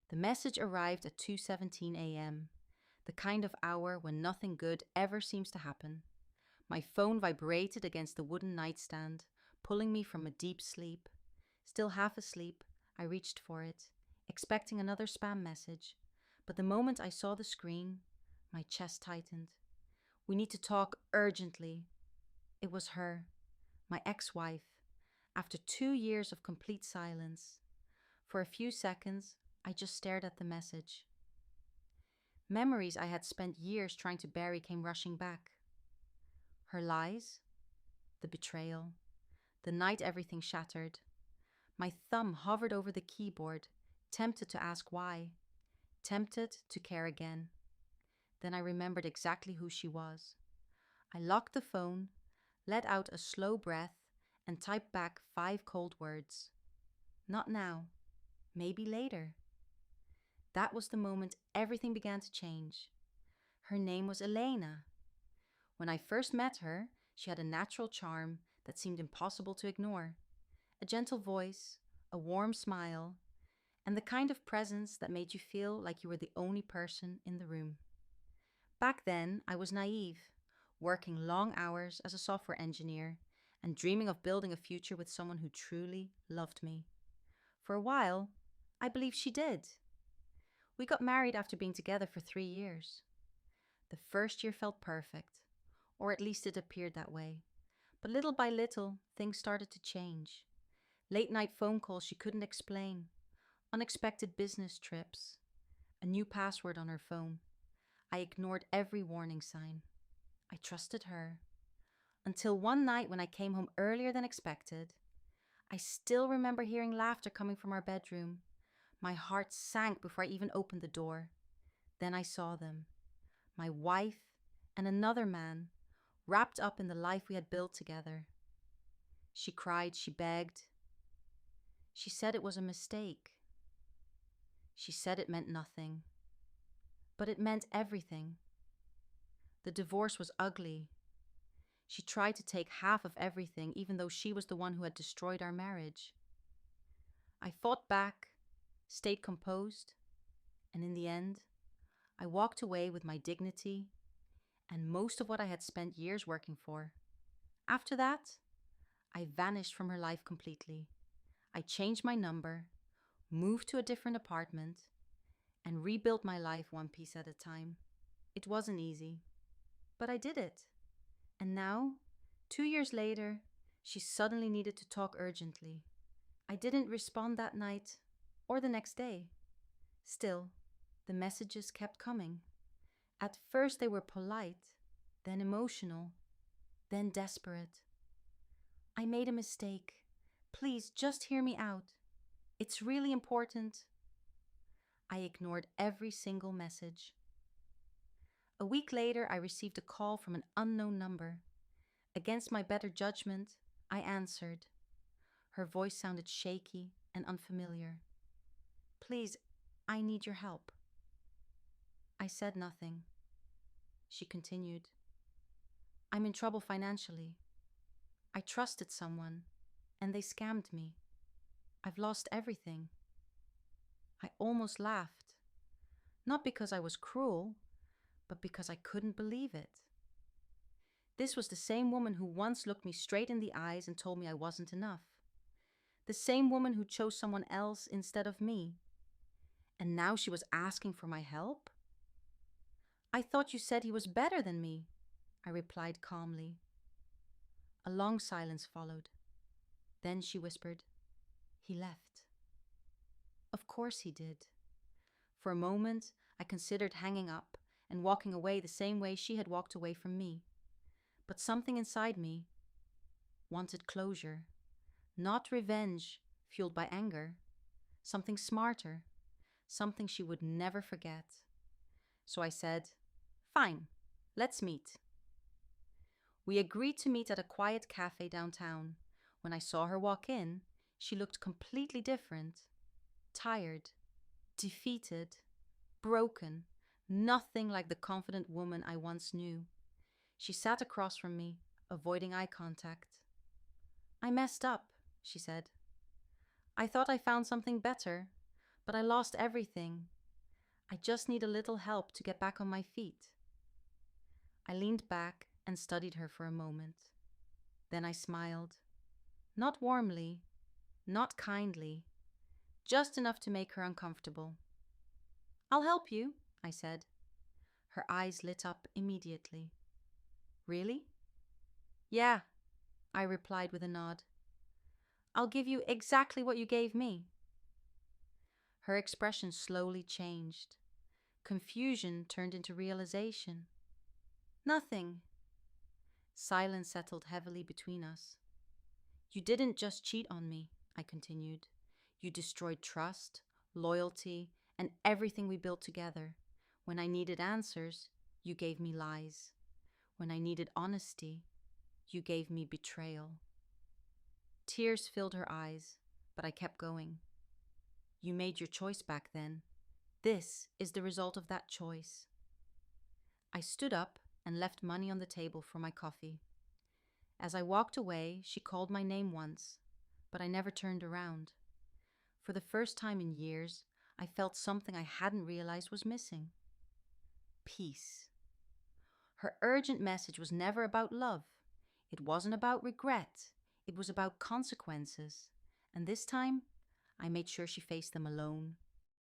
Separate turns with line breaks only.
The message arrived at 2:17 a.m., the kind of hour when nothing good ever seems to happen. My phone vibrated against the wooden nightstand, pulling me from a deep sleep. Still half asleep, I reached for it, expecting another spam message. But the moment I saw the screen, my chest tightened. "We need to talk urgently." It was her, my ex-wife, after 2 years of complete silence. For a few seconds, I just stared at the message. Memories I had spent years trying to bury came rushing back. Her lies, the betrayal, the night everything shattered. My thumb hovered over the keyboard, tempted to ask why, tempted to care again. Then I remembered exactly who she was. I locked the phone, let out a slow breath, and typed back 5 cold words. Not now. Maybe later. That was the moment everything began to change. Her name was Elena. When I first met her, she had a natural charm that seemed impossible to ignore. A gentle voice, a warm smile, and the kind of presence that made you feel like you were the only person in the room. Back then, I was naive, working long hours as a software engineer and dreaming of building a future with someone who truly loved me. For a while, I believed she did. We got married after being together for 3 years. The first year felt perfect, or at least it appeared that way. But little by little, things started to change. Late-night phone calls she couldn't explain, unexpected business trips, a new password on her phone. I ignored every warning sign. I trusted her. Until one night when I came home earlier than expected. I still remember hearing laughter coming from our bedroom. My heart sank before I even opened the door. Then I saw them. My wife and another man, wrapped up in the life we had built together. She cried, she begged. She said it was a mistake. She said it meant nothing. But it meant everything. The divorce was ugly. She tried to take half of everything, even though she was the one who had destroyed our marriage. I fought back, stayed composed, and in the end, I walked away with my dignity and most of what I had spent years working for. After that, I vanished from her life completely. I changed my number, moved to a different apartment, and rebuilt my life one piece at a time. It wasn't easy, but I did it. And now, 2 years later, she suddenly needed to talk urgently. I didn't respond that night or the next day. Still, the messages kept coming. At first they were polite, then emotional, then desperate. "I made a mistake. Please just hear me out. It's really important." I ignored every single message. A week later, I received a call from an unknown number. Against my better judgment, I answered. Her voice sounded shaky and unfamiliar. "Please, I need your help." I said nothing. She continued. "I'm in trouble financially. I trusted someone, and they scammed me. I've lost everything." I almost laughed, not because I was cruel, but because I couldn't believe it. This was the same woman who once looked me straight in the eyes and told me I wasn't enough. The same woman who chose someone else instead of me. And now she was asking for my help? "I thought you said he was better than me," I replied calmly. A long silence followed. Then she whispered, "He left." Of course he did. For a moment, I considered hanging up and walking away the same way she had walked away from me. But something inside me wanted closure, not revenge fueled by anger, something smarter, something she would never forget. So I said, "Fine, let's meet." We agreed to meet at a quiet cafe downtown. When I saw her walk in, she looked completely different. Tired, defeated, broken, nothing like the confident woman I once knew. She sat across from me, avoiding eye contact. "I messed up," she said. "I thought I found something better, but I lost everything. I just need a little help to get back on my feet. I leaned back and studied her for a moment. Then I smiled. Not warmly, not kindly, just enough to make her uncomfortable. "I'll help you," I said. Her eyes lit up immediately. "Really?" "Yeah," I replied with a nod. "I'll give you exactly what you gave me." Her expression slowly changed. Confusion turned into realization. "Nothing." Silence settled heavily between us. "You didn't just cheat on me," I continued. "You destroyed trust, loyalty, and everything we built together. When I needed answers, you gave me lies. When I needed honesty, you gave me betrayal." Tears filled her eyes, but I kept going. "You made your choice back then. This is the result of that choice." I stood up and left money on the table for my coffee. As I walked away, she called my name once, but I never turned around. For the first time in years, I felt something I hadn't realized was missing. Peace. Her urgent message was never about love. It wasn't about regret. It was about consequences. And this time, I made sure she faced them alone,